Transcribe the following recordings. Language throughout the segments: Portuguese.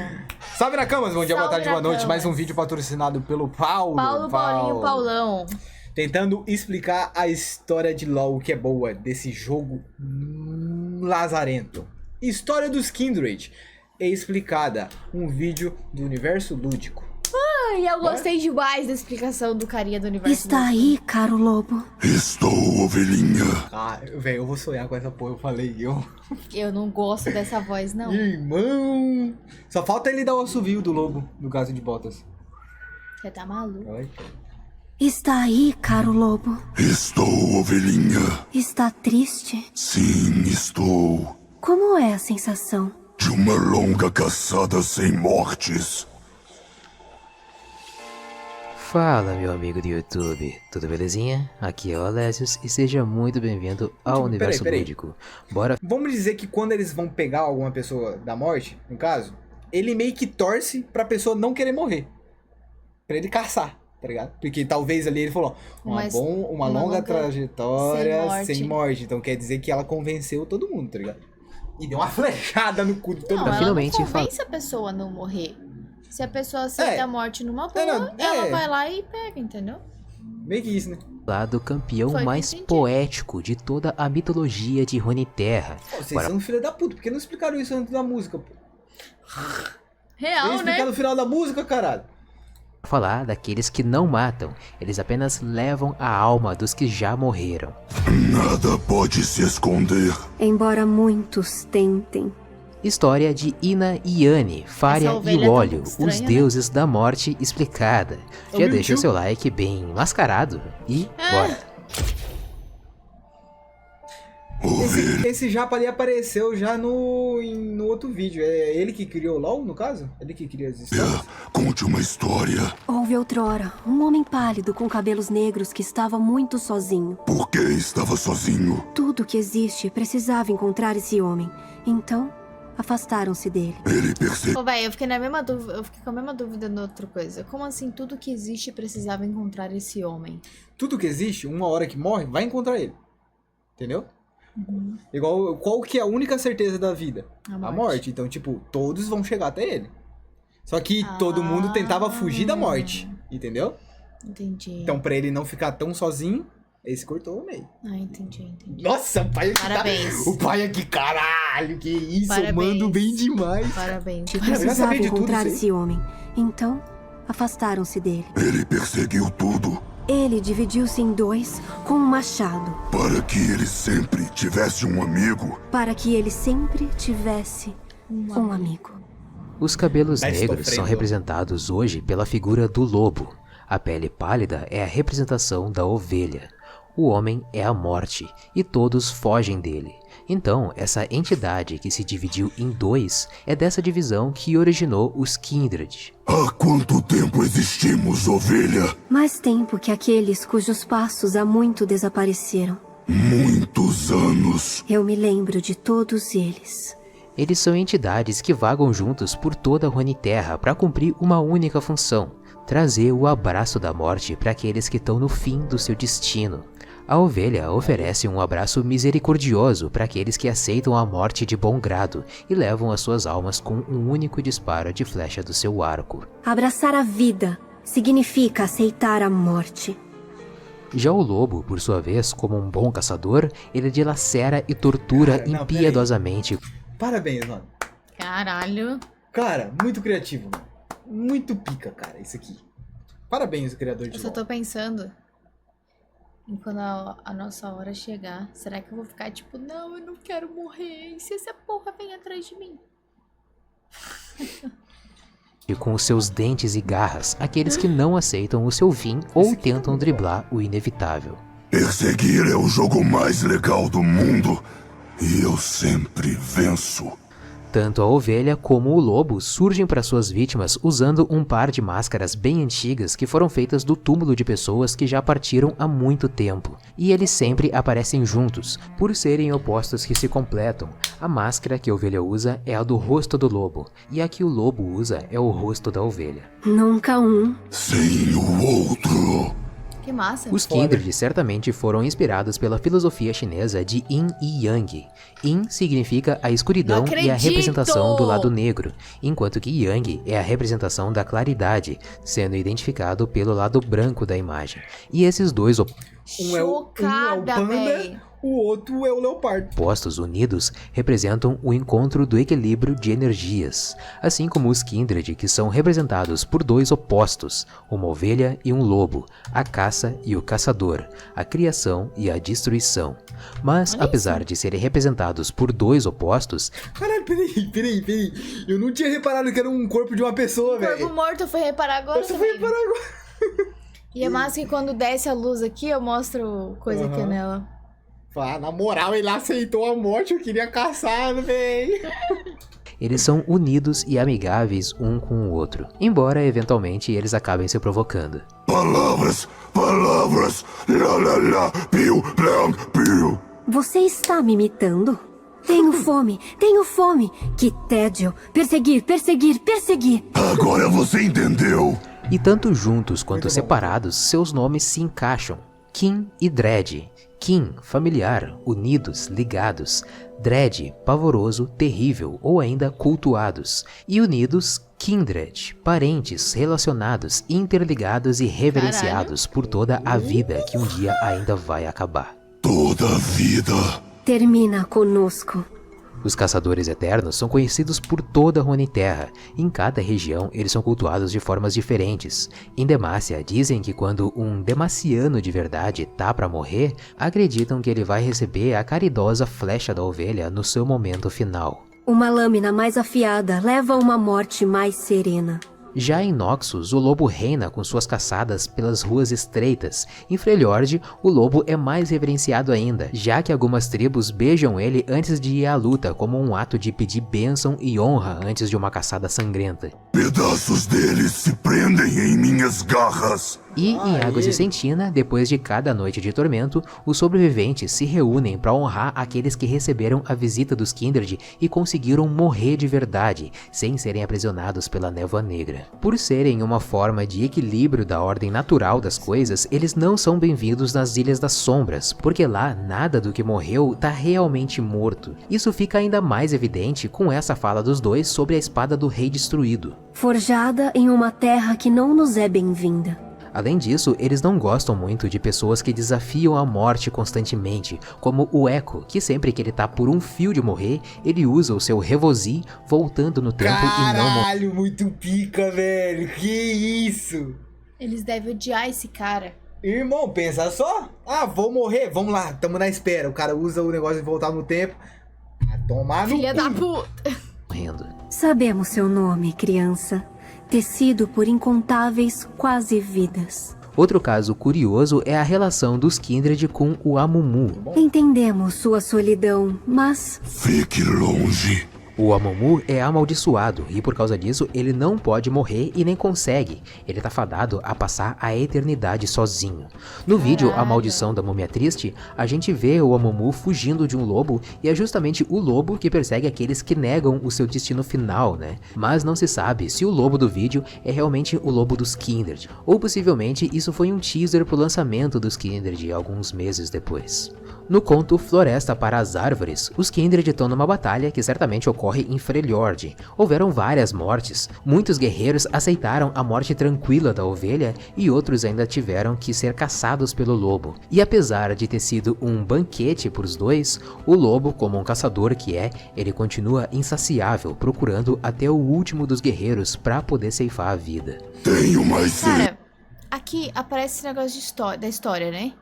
sono. Salve na cama, bom dia, boa Salve tarde, boa noite. Nakamas. Mais um vídeo patrocinado pelo Paulo. Paulinho, Paulão. Tentando explicar a história de LoL, que é boa, desse jogo lazarento. História dos Kindred é explicada. Um vídeo do universo lúdico. Ai, eu gostei demais da explicação do carinha do universo Está lúdico. aí, caro lobo. Estou, ovelhinha. Ah, velho, eu vou sonhar com essa porra, eu falei. Eu não gosto dessa voz, não. Irmão! Só falta ele dar o assovio do lobo, no caso de Botas. Você tá maluco? Oi? Está aí, caro lobo. Estou, ovelhinha. Está triste? Sim, estou. Como é a sensação? De uma longa caçada sem mortes. Fala, meu amigo do YouTube, tudo belezinha? Aqui é o Alésios e seja muito bem-vindo ao Universo peraí. Lúdico. Bora... Vamos dizer que quando eles vão pegar alguma pessoa da morte, no caso, ele meio que torce pra pessoa não querer morrer. Pra ele caçar, tá ligado? Porque talvez ali ele falou, uma longa trajetória sem morte. Então quer dizer que ela convenceu todo mundo, tá ligado? E deu uma flechada no cu de todo Não, mundo. ela finalmente não convence a pessoa a não morrer. Se a pessoa aceita É. a morte numa boa, ela vai lá e pega, entendeu? Meio que isso, né? Falar do campeão Foi o que mais eu entendi. poético de toda a mitologia de Runeterra. Pô, vocês Bora são filha da puta, por que não explicaram isso antes da música, pô? Real, Tem que explicar né? no final da música, caralho. falar daqueles que não matam, eles apenas levam a alma dos que já morreram. Nada pode se esconder. Embora muitos tentem. História de Ina e Yane, Faria Essa e ovelha tá Óleo, muito estranha, os né? deuses da morte explicada. Já meu deixa o tio. seu like bem mascarado e bora. Esse japa ali apareceu já no outro vídeo. É ele que criou o LoL, no caso? Ele que cria as histórias? Conte uma história. Houve outrora um homem pálido com cabelos negros que estava muito sozinho. Por que estava sozinho? Tudo que existe precisava encontrar esse homem. Então, afastaram-se dele. Ele percebeu. Ô, véi, eu fiquei com a mesma dúvida na outra coisa. Como assim tudo que existe precisava encontrar esse homem? Tudo que existe, uma hora que morre, vai encontrar ele. Entendeu? Igual, qual que é a única certeza da vida? A A morte. Então, tipo, todos vão chegar até ele. Só que todo mundo tentava fugir da morte. Entendeu? Entendi. Então, pra ele não ficar tão sozinho, esse cortou o meio. Ah, entendi. Nossa, o pai aqui Parabéns. O pai aqui, caralho, que isso, Parabéns. eu mando bem demais. Parabéns. já Precisava sabia de tudo encontrar isso aí. esse homem. Então, afastaram-se dele. Ele perseguiu tudo Ele dividiu-se em dois com um machado, para que ele sempre tivesse um amigo. para que ele sempre tivesse um amigo. Os cabelos Tá negros são sofrendo. representados hoje pela figura do lobo. A pele pálida é a representação da ovelha. O homem é a morte e todos fogem dele. Então, essa entidade que se dividiu em dois é dessa divisão que originou os Kindred. Há quanto tempo existimos, ovelha? Mais tempo que aqueles cujos passos há muito desapareceram. Muitos anos. Eu me lembro de todos eles. Eles são entidades que vagam juntos por toda a Runeterra para cumprir uma única função: trazer o abraço da morte para aqueles que estão no fim do seu destino. A ovelha oferece um abraço misericordioso para aqueles que aceitam a morte de bom grado e levam as suas almas com um único disparo de flecha do seu arco. Abraçar a vida significa aceitar a morte. Já o lobo, por sua vez, como um bom caçador, ele dilacera e tortura Cara, não, impiedosamente. Parabéns, mano. Caralho. Cara, muito criativo, mano. Muito pica, cara, isso aqui. Parabéns, criador de Eu só LoL. tô pensando em quando a nossa hora chegar. Será que eu vou ficar tipo, não, eu não quero morrer. E se essa porra vem atrás de mim? E com os seus dentes e garras, aqueles que não aceitam o seu fim ou tentam driblar o inevitável. Perseguir é o jogo mais legal do mundo. E eu sempre venço. Tanto a ovelha como o lobo surgem para suas vítimas usando um par de máscaras bem antigas que foram feitas do túmulo de pessoas que já partiram há muito tempo. E eles sempre aparecem juntos, por serem opostos que se completam. A máscara que a ovelha usa é a do rosto do lobo, e a que o lobo usa é o rosto da ovelha. Nunca um. Sem o outro. Que massa. Os Kindred certamente foram inspirados pela filosofia chinesa de Yin e Yang. Yin significa a escuridão Não e a acredito! representação do lado negro, enquanto que Yang é a representação da claridade, sendo identificado pelo lado branco da imagem. E esses dois Chocada, véi. o outro é o leopardo. opostos unidos representam o encontro do equilíbrio de energias, assim como os Kindred, que são representados por dois opostos, uma ovelha e um lobo, a caça e o caçador, a criação e a destruição. Mas, Olha apesar de serem representados por dois opostos, Caralho, peraí. Eu não tinha reparado que era um corpo de uma pessoa, O corpo velho. morto eu fui reparar agora. Eu só fui também. reparar agora. E é massa que quando desce a luz aqui, eu mostro coisa aqui Aham. nela. Ah, na moral, ele aceitou a morte, eu queria caçar, velho. eles são unidos e amigáveis um com o outro, embora eventualmente eles acabem se provocando. Palavras, lá, piu, blang, piu. Você está me imitando? Tenho fome. Que tédio. Perseguir. Agora você entendeu. E tanto juntos quanto Muito bom. separados, seus nomes se encaixam. Kim e Dredd. Kim, familiar, unidos, ligados. Dredd, pavoroso, terrível ou ainda cultuados. E unidos, Kindred, parentes, relacionados, interligados e reverenciados por toda a vida que um dia ainda vai acabar. Toda vida. Termina conosco. Os caçadores eternos são conhecidos por toda a Runeterra. Em cada região, eles são cultuados de formas diferentes. Em Demacia, dizem que quando um Demaciano de verdade tá pra morrer, acreditam que ele vai receber a caridosa flecha da ovelha no seu momento final. Uma lâmina mais afiada leva a uma morte mais serena. Já em Noxus, o lobo reina com suas caçadas pelas ruas estreitas. Em Freljord, o lobo é mais reverenciado ainda, já que algumas tribos beijam ele antes de ir à luta, como um ato de pedir bênção e honra antes de uma caçada sangrenta. Pedaços deles se prendem em minhas garras. E em Águas de Sentina, depois de cada noite de tormento, os sobreviventes se reúnem para honrar aqueles que receberam a visita dos Kindred e conseguiram morrer de verdade, sem serem aprisionados pela Névoa Negra. Por serem uma forma de equilíbrio da ordem natural das coisas, eles não são bem-vindos nas Ilhas das Sombras, porque lá nada do que morreu tá realmente morto. Isso fica ainda mais evidente com essa fala dos dois sobre a espada do Rei Destruído. Forjada em uma terra que não nos é bem-vinda. Além disso, eles não gostam muito de pessoas que desafiam a morte constantemente, como o Echo, que sempre que ele tá por um fio de morrer, ele usa o seu Revozi voltando no tempo e não morre. Caralho, muito pica, velho. Que isso? Eles devem odiar esse cara. Irmão, pensa só. Ah, vou morrer. Vamos lá, tamo na espera. O cara usa o negócio de voltar no tempo. A tomar no Filha da cu. puta. morrendo. Sabemos seu nome, criança. Tecido por incontáveis quase vidas. Outro caso curioso é a relação dos Kindred com o Amumu. Entendemos sua solidão, mas Fique longe. O Amumu é amaldiçoado e por causa disso ele não pode morrer e nem consegue. Ele tá fadado a passar a eternidade sozinho. No vídeo A Maldição da Múmia Triste, a gente vê o Amumu fugindo de um lobo e é justamente o lobo que persegue aqueles que negam o seu destino final, né? Mas não se sabe se o lobo do vídeo é realmente o lobo dos Kindred, ou possivelmente isso foi um teaser pro lançamento dos Kindred alguns meses depois. No conto Floresta para as Árvores, os Kindred estão numa batalha que certamente ocorre em Freljord. Houveram várias mortes, muitos guerreiros aceitaram a morte tranquila da ovelha e outros ainda tiveram que ser caçados pelo lobo. E apesar de ter sido um banquete para os dois, o lobo, como um caçador que é, ele continua insaciável, procurando até o último dos guerreiros para poder ceifar a vida. Tenho mais Cara, aqui aparece esse negócio de da história, né?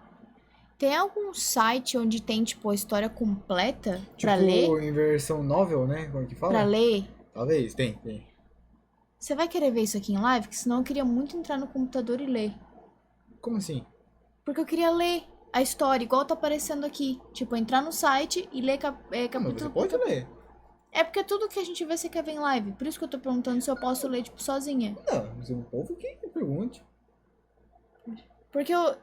Tem algum site onde tem, tipo, a história completa pra ler? Tipo, em versão novel, né? Como é que fala? Pra ler? Talvez, tem. Você vai querer ver isso aqui em live? Porque senão eu queria muito entrar no computador e ler. Como assim? Porque eu queria ler a história, igual tá aparecendo aqui. Tipo, entrar no site e ler Não, mas você capítulo. pode ler. É porque tudo que a gente vê você quer ver em live. Por isso que eu tô perguntando se eu posso ler, tipo, sozinha. Não, mas o povo que pergunte. Porque eu...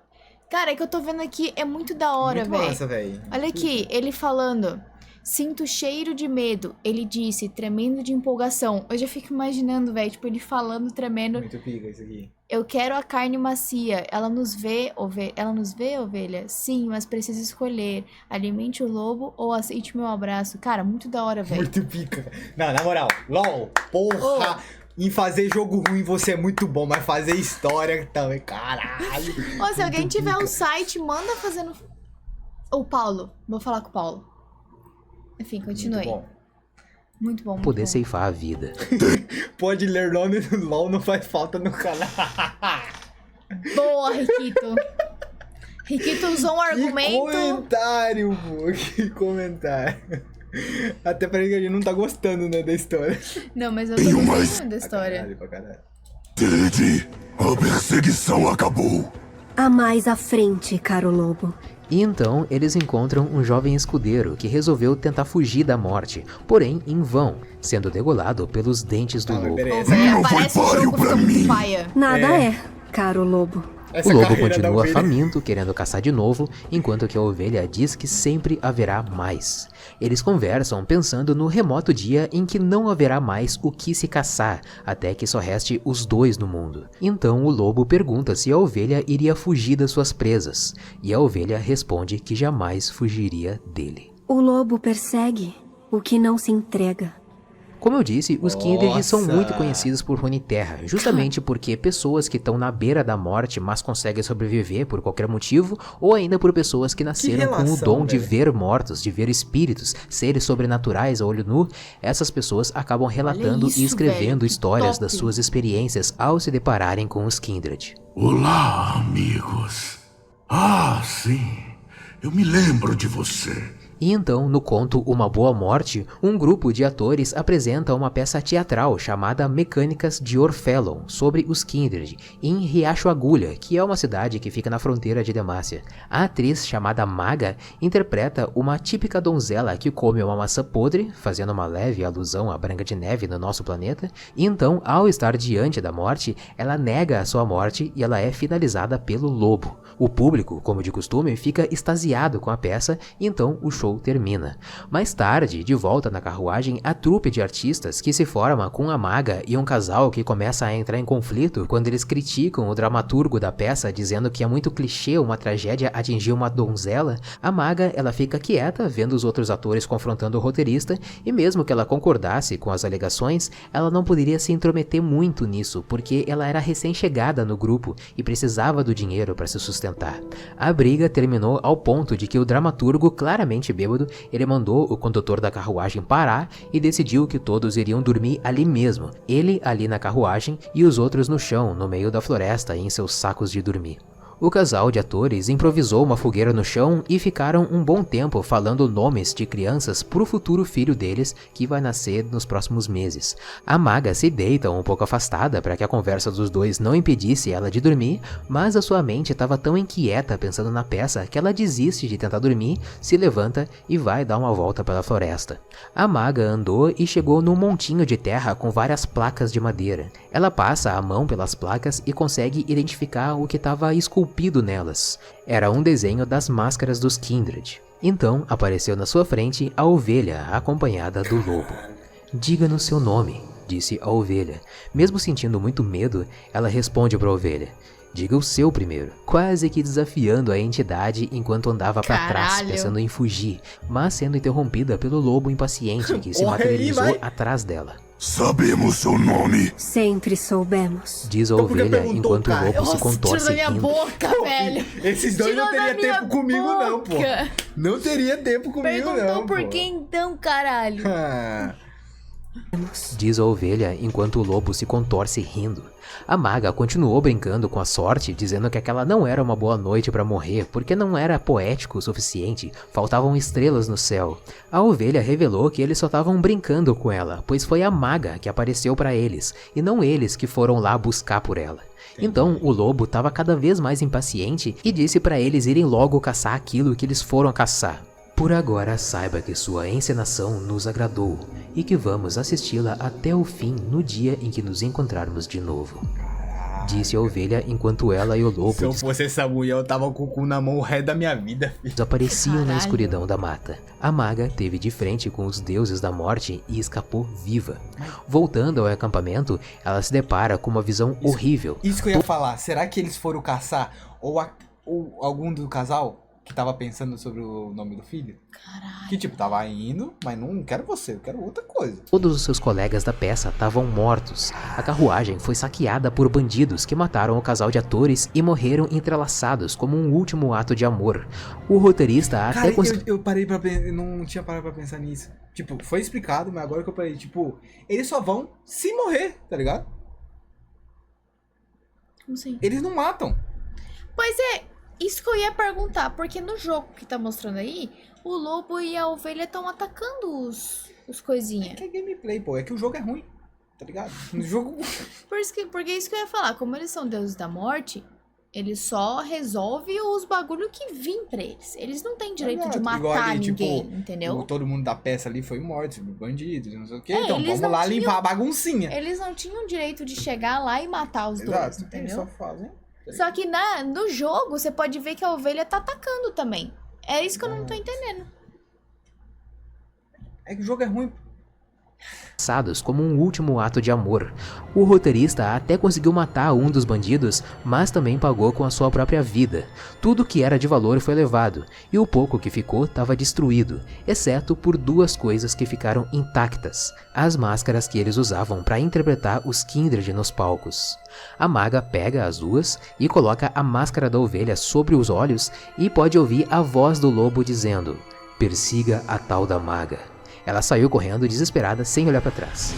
Cara, é que eu tô vendo aqui, é muito da hora, Muito velho. massa, velho. Olha aqui, ele falando Sinto cheiro de medo, ele disse, tremendo de empolgação. Eu já fico imaginando, velho, tipo, ele falando, tremendo. Muito pica isso aqui. Eu quero a carne macia. Ela nos vê, ovelha? Sim, mas precisa escolher. Alimente o lobo ou aceite meu abraço. Cara, muito da hora, velho. Muito pica. Não, na moral, LOL, porra. Em fazer jogo ruim você é muito bom, mas fazer história também, caralho. Ô, se alguém muito tiver pica. um site, manda fazendo... O Paulo, vou falar com o Paulo. Enfim, continue. Muito bom. Muito bom, muito Poder bom. ceifar a vida. Pode ler nome do LOL, não faz falta no canal. Boa, Riquito. Riquito usou um Que argumento. comentário, pô. Que comentário. Até parece que a gente não tá gostando, né, da história. Não, mas eu tô Tenho gostando mais. muito da Pra história. caralho, pra caralho. Teddy, a perseguição acabou. A mais à frente, caro lobo. E então eles encontram um jovem escudeiro que resolveu tentar fugir da morte, porém em vão, sendo degolado pelos dentes do Tá, mas lobo. peraí, Ô, essa, velho, Não foi aparece o páreo jogo, pra fica muito mim. paia. Nada é, caro lobo. essa O lobo carreira da continua ovelha. faminto, querendo caçar de novo, enquanto que a ovelha diz que sempre haverá mais. Eles conversam pensando no remoto dia em que não haverá mais o que se caçar, até que só reste os dois no mundo. Então o lobo pergunta se a ovelha iria fugir das suas presas, e a ovelha responde que jamais fugiria dele. O lobo persegue o que não se entrega. Como eu disse, os Kindred são Nossa. muito conhecidos por Runeterra, justamente porque pessoas que estão na beira da morte, mas conseguem sobreviver por qualquer motivo, ou ainda por pessoas que nasceram com o relação, dom de velho. ver mortos, de ver espíritos, seres sobrenaturais a olho nu, essas pessoas acabam relatando isso, e escrevendo velho, que histórias top. das suas experiências ao se depararem com os Kindred. Olá, amigos. Ah, sim. Eu me lembro de você. E então, no conto Uma Boa Morte, um grupo de atores apresenta uma peça teatral chamada Mecânicas de Orfelon, sobre os Kindred, em Riacho Agulha, que é uma cidade que fica na fronteira de Demacia. A atriz, chamada Maga, interpreta uma típica donzela que come uma maçã podre, fazendo uma leve alusão à Branca de Neve no nosso planeta, e então, ao estar diante da morte, ela nega a sua morte e ela é finalizada pelo lobo. O público, como de costume, fica extasiado com a peça e então o show termina. Mais tarde, de volta na carruagem, a trupe de artistas que se forma com a maga e um casal que começa a entrar em conflito quando eles criticam o dramaturgo da peça dizendo que é muito clichê uma tragédia atingir uma donzela, a maga ela fica quieta vendo os outros atores confrontando o roteirista e mesmo que ela concordasse com as alegações, ela não poderia se intrometer muito nisso porque ela era recém-chegada no grupo e precisava do dinheiro para se sustentar. A briga terminou ao ponto de que o dramaturgo, claramente bêbado, ele mandou o condutor da carruagem parar e decidiu que todos iriam dormir ali mesmo, ele ali na carruagem e os outros no chão, no meio da floresta, em seus sacos de dormir. O casal de atores improvisou uma fogueira no chão e ficaram um bom tempo falando nomes de crianças para o futuro filho deles que vai nascer nos próximos meses. A maga se deita um pouco afastada para que a conversa dos dois não impedisse ela de dormir, mas a sua mente estava tão inquieta pensando na peça que ela desiste de tentar dormir, se levanta e vai dar uma volta pela floresta. A maga andou e chegou num montinho de terra com várias placas de madeira. Ela passa a mão pelas placas e consegue identificar o que estava esculpido nelas. Era um desenho das máscaras dos Kindred. Então apareceu na sua frente a ovelha acompanhada do lobo. "Diga-nos seu nome", disse a ovelha. Mesmo sentindo muito medo, ela responde para a ovelha: "Diga o seu primeiro", quase que desafiando a entidade enquanto andava para trás, Caralho. pensando em fugir, mas sendo interrompida pelo lobo impaciente que se Corre aí, materializou vai. atrás dela. Sabemos seu nome. Sempre soubemos. Diz a Então por que ovelha perguntou, enquanto cara? o lobo se Nossa, tirou contorce da minha rindo. boca, velho. Esses dois Tirou não da teriam minha tempo comigo, não, pô. boca. Não teria tempo comigo, Perguntou não, por pô. que então, caralho? Ah, Diz a ovelha enquanto o lobo se contorce rindo. A maga continuou brincando com a sorte, dizendo que aquela não era uma boa noite para morrer, porque não era poético o suficiente, faltavam estrelas no céu. A ovelha revelou que eles só estavam brincando com ela, pois foi a maga que apareceu para eles, e não eles que foram lá buscar por ela. Então o lobo estava cada vez mais impaciente e disse para eles irem logo caçar aquilo que eles foram caçar. Por agora, saiba que sua encenação nos agradou e que vamos assisti-la até o fim no dia em que nos encontrarmos de novo. disse a ovelha enquanto ela e o lobo Se eu fosse essa mulher, eu tava com o cu na mão o resto da minha vida, filho. desapareciam na Caralho. escuridão da mata. A maga teve de frente com os deuses da morte e escapou viva. Voltando ao acampamento, ela se depara com uma visão horrível. Isso que eu ia falar, será que eles foram caçar ou algum do casal que tava pensando sobre o nome do filho? Caralho. Que tipo, tava indo, mas não quero você, eu quero outra coisa. Todos os seus colegas da peça estavam mortos. A carruagem foi saqueada por bandidos que mataram o casal de atores e morreram entrelaçados como um último ato de amor. O roteirista até Cara, conseguiu. eu parei pra pensar, eu não tinha parado pra pensar nisso. Tipo, foi explicado, mas agora que eu parei, tipo, eles só vão se morrer, tá ligado? Como assim? Eles não matam. Pois é, isso que eu ia perguntar, porque no jogo que tá mostrando aí, o lobo e a ovelha estão atacando os coisinha. Que é gameplay, pô, é que o jogo é ruim, tá ligado? No jogo... Porque isso que eu ia falar, como eles são deuses da morte, eles só resolvem os bagulho que vim pra eles. Eles não têm direito de matar Igual ali, ninguém, tipo, entendeu? todo mundo da peça ali foi morto, bandidos, não sei o quê. É, Então eles vamos não lá tinham- limpar a baguncinha. Eles não tinham direito de chegar lá e matar os dois, Exato, eles entendeu? só fazem. Só que no jogo, você pode ver que a ovelha tá atacando também. É isso que eu não tô entendendo. É que o jogo é ruim. Passados como um último ato de amor. O roteirista até conseguiu matar um dos bandidos, mas também pagou com a sua própria vida. Tudo que era de valor foi levado, e o pouco que ficou estava destruído, exceto por duas coisas que ficaram intactas: as máscaras que eles usavam para interpretar os Kindred nos palcos. A maga pega as duas e coloca a máscara da ovelha sobre os olhos e pode ouvir a voz do lobo dizendo: "Persiga a tal da maga." Ela saiu correndo desesperada sem olhar para trás.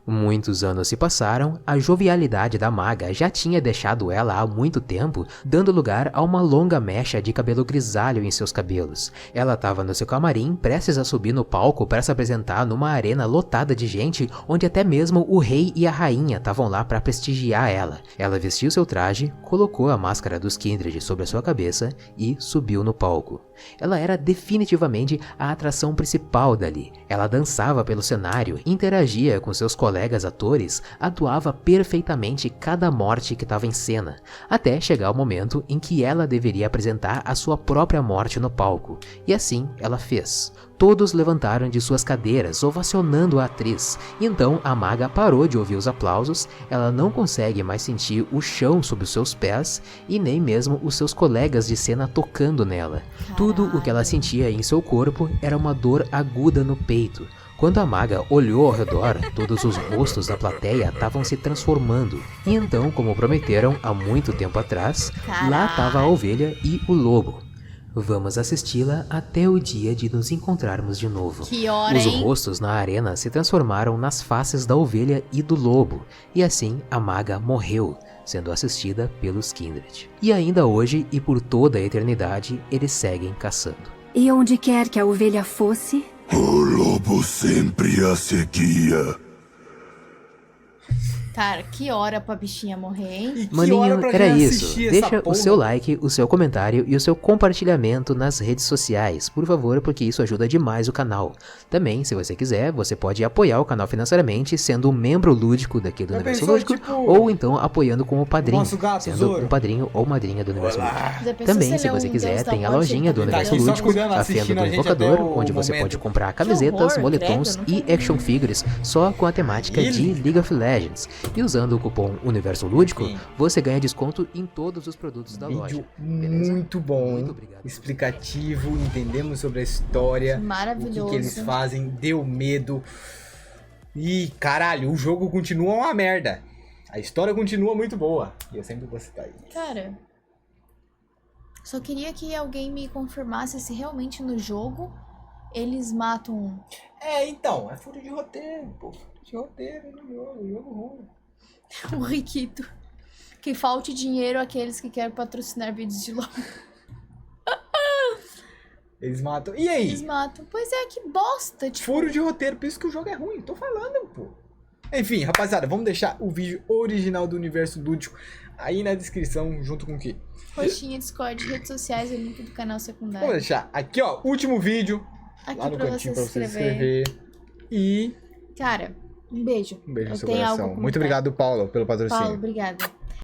Muitos anos se passaram, a jovialidade da maga já tinha deixado ela há muito tempo, dando lugar a uma longa mecha de cabelo grisalho em seus cabelos. Ela estava no seu camarim, prestes a subir no palco para se apresentar numa arena lotada de gente, onde até mesmo o rei e a rainha estavam lá para prestigiar ela. Ela vestiu seu traje, colocou a máscara dos Kindred sobre a sua cabeça e subiu no palco. Ela era definitivamente a atração principal dali. Ela dançava pelo cenário, interagia com seus colegas atores, atuava perfeitamente cada morte que estava em cena, até chegar o momento em que ela deveria apresentar a sua própria morte no palco. E assim ela fez. Todos levantaram de suas cadeiras, ovacionando a atriz. Então a maga parou de ouvir os aplausos, ela não consegue mais sentir o chão sob os seus pés e nem mesmo os seus colegas de cena tocando nela. Tudo o que ela sentia em seu corpo era uma dor aguda no peito. Quando a maga olhou ao redor, todos os rostos da plateia estavam se transformando. E então, como prometeram há muito tempo atrás, lá estava a ovelha e o lobo. Vamos assisti-la até o dia de nos encontrarmos de novo. Que hora, Os hein? rostos na arena se transformaram nas faces da ovelha e do lobo, e assim a maga morreu, sendo assistida pelos Kindred. E ainda hoje e por toda a eternidade, eles seguem caçando. E onde quer que a ovelha fosse, O lobo sempre a seguia. Cara, que hora pra bichinha morrer, hein? E que Maninho, hora pra era gente isso. assistir Deixa essa o porra? seu like, o seu comentário e o seu compartilhamento nas redes sociais, por favor, porque isso ajuda demais o canal. Também, se você quiser, você pode apoiar o canal financeiramente sendo um membro lúdico daqui do Já Universo pensou, Lúdico, tipo, ou então apoiando como padrinho, nosso gato, sendo Zoro? um padrinho ou madrinha do Universo Olá. Lúdico. Já pensou Também, se se ele é você um quiser, deus da tem a morte, lojinha do ele tá Universo aqui só Lúdico, cuidando, a assistindo Fenda do a gente Invocador, até o onde você momento. pode comprar camisetas, horror, moletons credo, não e tô action figures só com a temática Ele? de League of Legends. E usando o cupom Universo Lúdico, Sim. você ganha desconto em todos os produtos da loja. Vídeo Beleza? muito bom, Muito hein? obrigado. Explicativo, entendemos sobre a história, o Maravilhoso. que eles fazem, deu medo. E caralho, o jogo continua uma merda. A história continua muito boa. E eu sempre vou citar isso. Cara, só queria que alguém me confirmasse se realmente no jogo eles matam É, então, é furo de roteiro, pô. Furo de roteiro no jogo ruim. o Riquito. Que falte dinheiro àqueles que querem patrocinar vídeos de LOL. Eles matam. E aí? Eles matam. Pois é, que bosta. Tipo, Furo de roteiro, por isso que o jogo é ruim. Tô falando, pô. Enfim, rapaziada, vamos deixar o vídeo original do Universo Lúdico aí na descrição, junto com o quê? roxinha, Discord, redes sociais e link do canal secundário. Vamos deixar aqui, ó, último vídeo. Aqui Lá no pra você cantinho se pra você se inscrever. inscrever. E Cara, um beijo. um beijo no Eu seu tenho algo coração. a Muito comentar. obrigado, Paulo, pelo patrocínio. Paulo, obrigada.